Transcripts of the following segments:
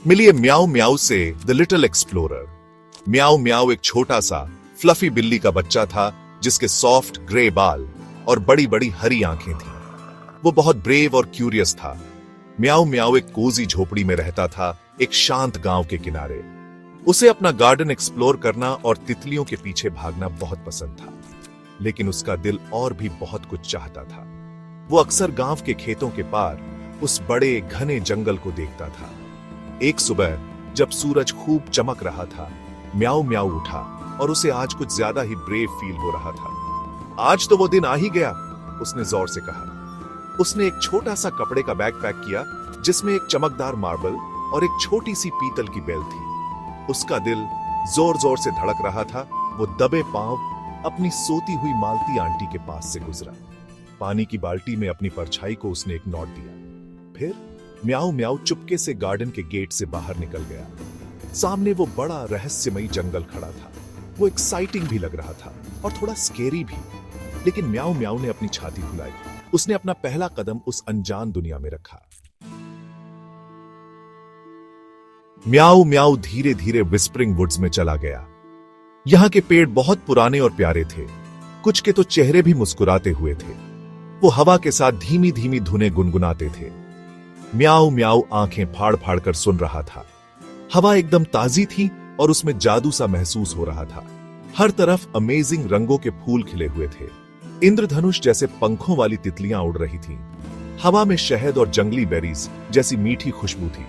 मिलिए म्याऊ म्याऊ से द लिटिल एक्सप्लोरर। म्याऊ म्याऊ एक छोटा सा फ्लफी बिल्ली का बच्चा था जिसके सॉफ्ट ग्रे बाल और बड़ी बड़ी हरी आंखें थीं। वो बहुत ब्रेव और क्यूरियस था। म्याऊ म्याऊ एक कोजी झोपड़ी में रहता था, एक शांत गांव के किनारे। उसे अपना गार्डन एक्सप्लोर करना और तितलियों के पीछे भागना बहुत पसंद था, लेकिन उसका दिल और भी बहुत कुछ चाहता था। वो अक्सर गांव के खेतों के पार उस बड़े घने जंगल को देखता था। एक सुबह जब सूरज खूब चमक रहा था, म्याऊ म्याऊ उठा और उसे आज कुछ ज्यादा ही ब्रेव फील हो रहा था। आज तो वो दिन आ ही गया, उसने जोर से कहा। उसने एक छोटा सा कपड़े का बैग पैक किया जिसमें एक चमकदार मार्बल और एक छोटी सी पीतल की बेल थी। उसका दिल जोर जोर से धड़क रहा था। वो दबे पांव अपनी सोती हुई मालती आंटी के पास से गुजरा। पानी की बाल्टी में अपनी परछाई को उसने एक नोट दिया। फिर म्याऊ म्याऊ चुपके से गार्डन के गेट से बाहर निकल गया। सामने वो बड़ा रहस्यमयी जंगल खड़ा था। वो एक्साइटिंग भी लग रहा था और थोड़ा स्केरी भी, लेकिन म्याऊ म्याऊ ने अपनी छाती फुलाई। उसने अपना पहला कदम उस अनजान दुनिया में रखा। म्याऊ म्याऊ धीरे धीरे विस्परिंग वुड्स में चला गया। यहां के पेड़ बहुत पुराने और प्यारे थे, कुछ के तो चेहरे भी मुस्कुराते हुए थे। वो हवा के साथ धीमी धीमी धुनें गुनगुनाते थे। म्याऊ म्याऊ आंखें फाड़ फाड़ कर सुन रहा था। हवा एकदम ताजी थी और उसमें जादू सा महसूस हो रहा था। हर तरफ अमेजिंग रंगों के फूल खिले हुए थे। इंद्रधनुष जैसे पंखों वाली तितलियां उड़ रही थीं। हवा में शहद और जंगली बेरीज जैसी मीठी खुशबू थी।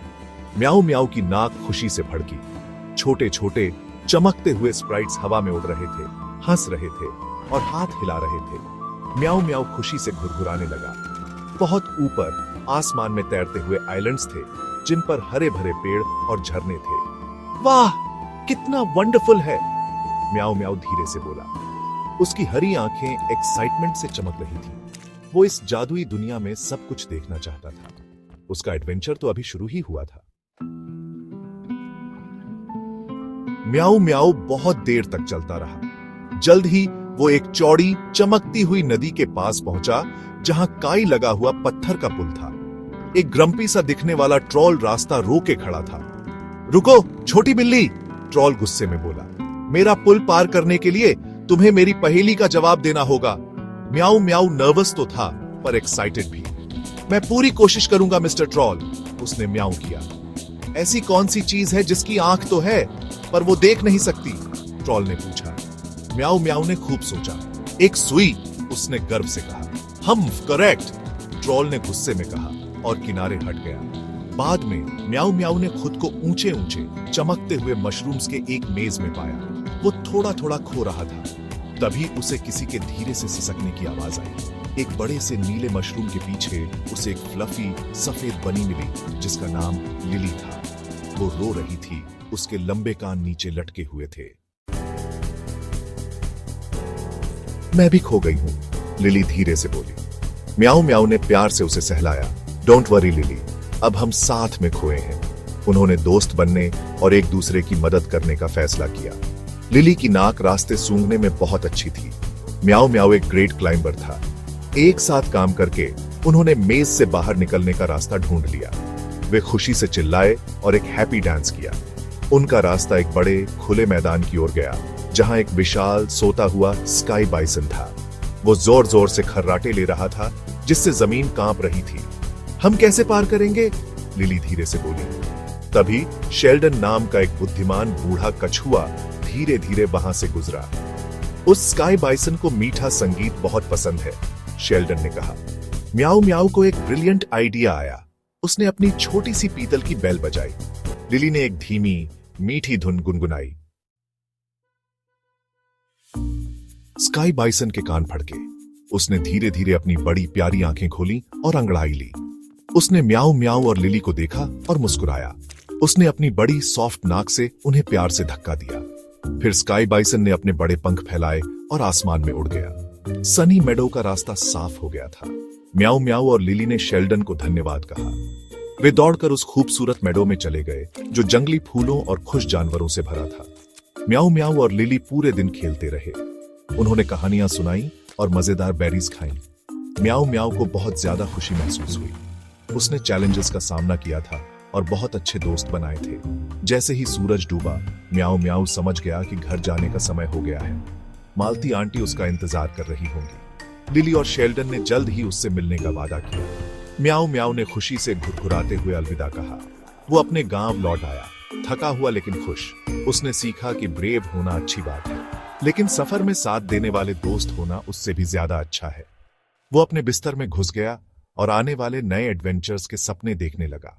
म्याऊ म्याऊ की नाक खुशी से भड़की। छोटे छोटे चमकते हुए स्प्राइट्स हवा में उड़ रहे थे, हंस रहे थे और हाथ हिला रहे थे। म्याऊ म्याऊ खुशी से घुरघुराने लगा। बहुत ऊपर आसमान में तैरते हुए आइलैंड्स थे जिन पर हरे भरे पेड़ और झरने थे। वाह, कितना वंडरफुल है, म्याऊ म्याऊ धीरे से बोला। उसकी हरी आंखें एक्साइटमेंट से चमक रही थी। वो इस जादुई दुनिया में सब कुछ देखना चाहता था। उसका एडवेंचर तो अभी शुरू ही हुआ था। म्याऊ म्याऊ बहुत देर तक चलता रहा। जल्द ही वो एक चौड़ी चमकती हुई नदी के पास पहुंचा जहां काई लगा हुआ पत्थर का पुल था। एक ग्रम्पी सा दिखने वाला ट्रॉल रास्ता रोके खड़ा था। रुको छोटी बिल्ली, ट्रॉल गुस्से में बोला। मेरा पुल पार करने के लिए तुम्हें मेरी पहेली का जवाब देना होगा। म्याऊ म्याऊ नर्वस तो था पर एक्साइटेड भी। मैं पूरी कोशिश करूंगा मिस्टर ट्रॉल, उसने म्याऊ किया। ऐसी कौन सी चीज है जिसकी आंख तो है पर वो देख नहीं सकती, ट्रॉल ने पूछा। म्याऊ म्याऊ ने खूब सोचा। एक सुई, उसने गर्व से कहा। हम करेक्ट, ट्रॉल ने गुस्से में कहा और किनारे हट गया। बाद में म्याऊ म्याऊ ने खुद को ऊंचे ऊंचे चमकते हुए मशरूम्स के एक मेज में पाया। वो थोड़ा थोड़ा खो रहा था। तभी उसे किसी के धीरे से सिसकने की आवाज आई। एक बड़े से नीले मशरूम के पीछे उसे एक फ्लफी सफेद बनी मिली जिसका नाम लिली था। वो रो रही थी, उसके लंबे कान नीचे लटके हुए थे। मैं भी खो गई हूं, लिली धीरे से बोली। म्याऊ म्याऊ ने प्यार से उसे सहलाया। डोंट वरी लिली, अब हम साथ में खोए हैं। उन्होंने दोस्त बनने और एक दूसरे की मदद करने का फैसला किया। लिली की नाक रास्ते सूंघने में बहुत अच्छी थी। म्याऊ म्याऊ एक ग्रेट क्लाइंबर था। एक साथ काम करके उन्होंने मेज से बाहर निकलने का रास्ता ढूंढ लिया। वे खुशी से चिल्लाए और एक हैप्पी डांस किया। उनका रास्ता एक बड़े खुले मैदान की ओर गया जहां एक विशाल सोता हुआ स्काई बाइसन था। वो जोर जोर से खर्राटे ले रहा था जिससे जमीन कांप रही थी। हम कैसे पार करेंगे, लिली धीरे से बोली। तभी शेल्डन नाम का एक बुद्धिमान बूढ़ा कछुआ धीरे धीरे वहां से गुजरा। उस स्काई बाइसन को मीठा संगीत बहुत पसंद है, शेल्डन ने कहा। म्याऊ म्याऊ को एक ब्रिलियंट आइडिया आया। उसने अपनी छोटी सी पीतल की बेल बजाई। लिली ने एक धीमी मीठी धुन गुनगुनाई। स्काई बाइसन के कान फड़के। उसने धीरे धीरे अपनी बड़ी प्यारी आंखें खोली और अंगड़ाई ली। उसने म्याऊ म्याऊ और लिली को देखा और मुस्कुराया। उसने अपनी बड़ी सॉफ्ट नाक से उन्हें प्यार से धक्का दिया। फिर स्काई बाइसन ने अपने बड़े पंख फैलाए और आसमान में उड़ गया। सनी मेडो का रास्ता साफ हो गया था। म्याऊ म्याऊ और लिली ने शेल्डन को धन्यवाद कहा। वे दौड़कर उस खूबसूरत मेडो में चले गए जो जंगली फूलों और खुश जानवरों से भरा था। म्याऊ म्याऊ और लिली पूरे दिन खेलते रहे। उन्होंने कहानियां सुनाई और मजेदार बेरीज खाई। म्याऊ म्याऊ को बहुत ज्यादा खुशी महसूस हुई। उसने चैलेंजेस का सामना किया था और बहुत अच्छे दोस्त बनाए थे। जैसे ही सूरज डूबा, म्याऊ म्याऊ समझ गया कि घर जाने का समय हो गया है। मालती आंटी उसका इंतजार कर रही होंगी। लिली और शेल्डन ने जल्द ही उससे मिलने का वादा किया। म्याऊ म्याऊ ने खुशी से घुरघुराते हुए अलविदा कहा। वो अपने गांव लौट आया, थका हुआ लेकिन खुश। उसने सीखा कि ब्रेव होना अच्छी बात है, लेकिन सफर में साथ देने वाले दोस्त होना उससे भी ज्यादा अच्छा है। वो अपने बिस्तर में घुस गया और आने वाले नए एडवेंचर्स के सपने देखने लगा।